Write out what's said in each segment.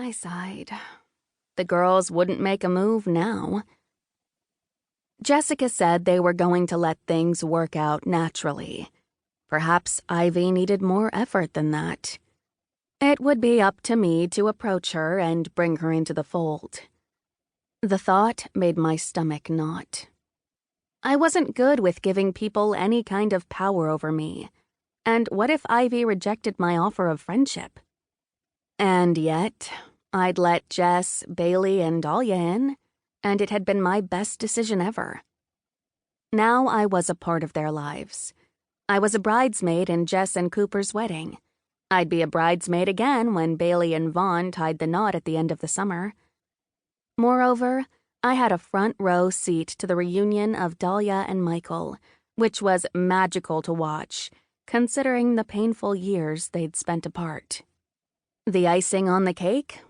I sighed. The girls wouldn't make a move now. Jessica said they were going to let things work out naturally. Perhaps Ivy needed more effort than that. It would be up to me to approach her and bring her into the fold. The thought made my stomach knot. I wasn't good with giving people any kind of power over me. And what if Ivy rejected my offer of friendship? And yet, I'd let Jess, Bailey, and Dahlia in, and it had been my best decision ever. Now I was a part of their lives. I was a bridesmaid in Jess and Cooper's wedding. I'd be a bridesmaid again when Bailey and Vaughn tied the knot at the end of the summer. Moreover, I had a front row seat to the reunion of Dahlia and Michael, which was magical to watch, considering the painful years they'd spent apart. The icing on the cake?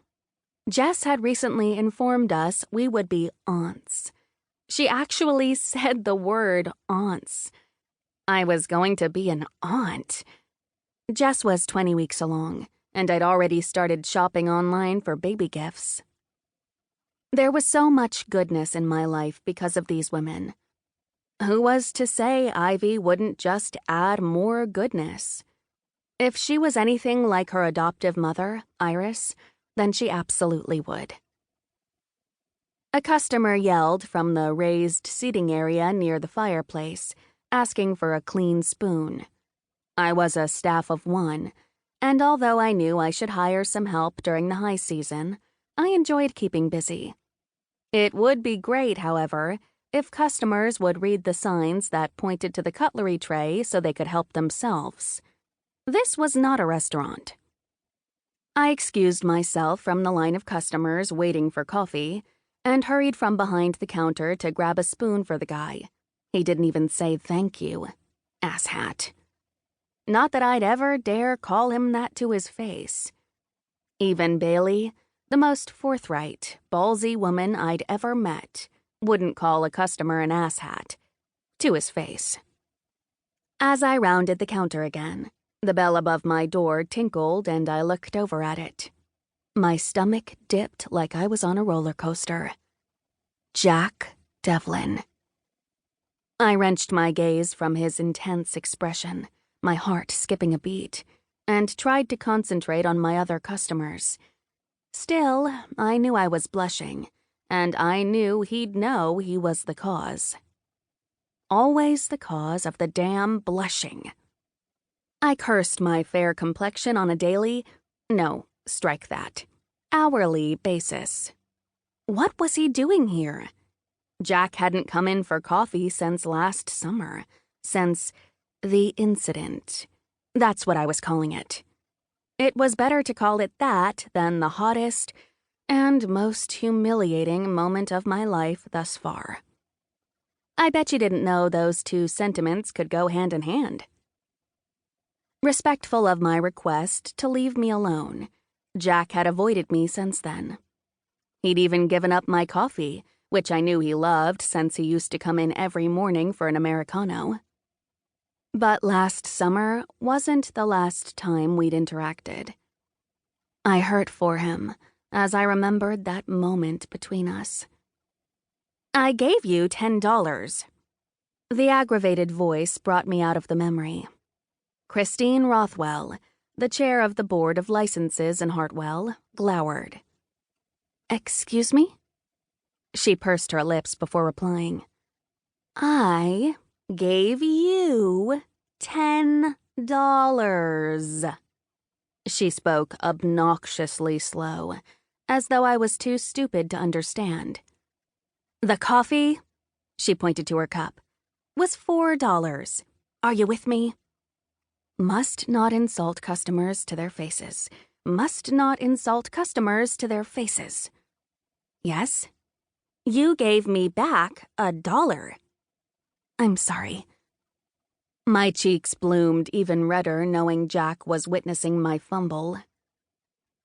Jess had recently informed us we would be aunts. She actually said the word aunts. I was going to be an aunt. Jess was 20 weeks along, and I'd already started shopping online for baby gifts. There was so much goodness in my life because of these women. Who was to say Ivy wouldn't just add more goodness? If she was anything like her adoptive mother, Iris, then she absolutely would. A customer yelled from the raised seating area near the fireplace, asking for a clean spoon. I was a staff of one, and although I knew I should hire some help during the high season, I enjoyed keeping busy. It would be great, however, if customers would read the signs that pointed to the cutlery tray so they could help themselves. This was not a restaurant. I excused myself from the line of customers waiting for coffee and hurried from behind the counter to grab a spoon for the guy. He didn't even say thank you. Asshat. Not that I'd ever dare call him that to his face. Even Bailey, the most forthright, ballsy woman I'd ever met, wouldn't call a customer an asshat. To his face. As I rounded the counter again, the bell above my door tinkled and I looked over at it. My stomach dipped like I was on a roller coaster. Jack Devlin. I wrenched my gaze from his intense expression, my heart skipping a beat, and tried to concentrate on my other customers. Still, I knew I was blushing, and I knew he'd know he was the cause. Always the cause of the damn blushing. I cursed my fair complexion on a daily, no, strike that, hourly basis. What was he doing here? Jack hadn't come in for coffee since last summer, since the incident. That's what I was calling it. It was better to call it that than the hottest and most humiliating moment of my life thus far. I bet you didn't know those two sentiments could go hand in hand. Respectful of my request to leave me alone, Jack had avoided me since then. He'd even given up my coffee, which I knew he loved since he used to come in every morning for an Americano. But last summer wasn't the last time we'd interacted. I hurt for him as I remembered that moment between us. I gave you $10. The aggravated voice brought me out of the memory. Christine Rothwell, the chair of the Board of Licenses in Hartwell, glowered. Excuse me? She pursed her lips before replying. I gave you $10. She spoke obnoxiously slow, as though I was too stupid to understand. The coffee, she pointed to her cup, was $4. Are you with me? Must not insult customers to their faces. Must not insult customers to their faces. Yes? You gave me back $1. I'm sorry. My cheeks bloomed even redder knowing Jack was witnessing my fumble.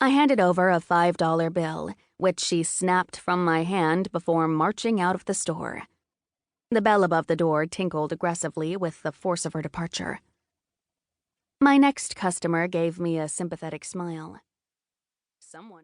I handed over a $5 bill, which she snapped from my hand before marching out of the store. The bell above the door tinkled aggressively with the force of her departure. My next customer gave me a sympathetic smile. Someone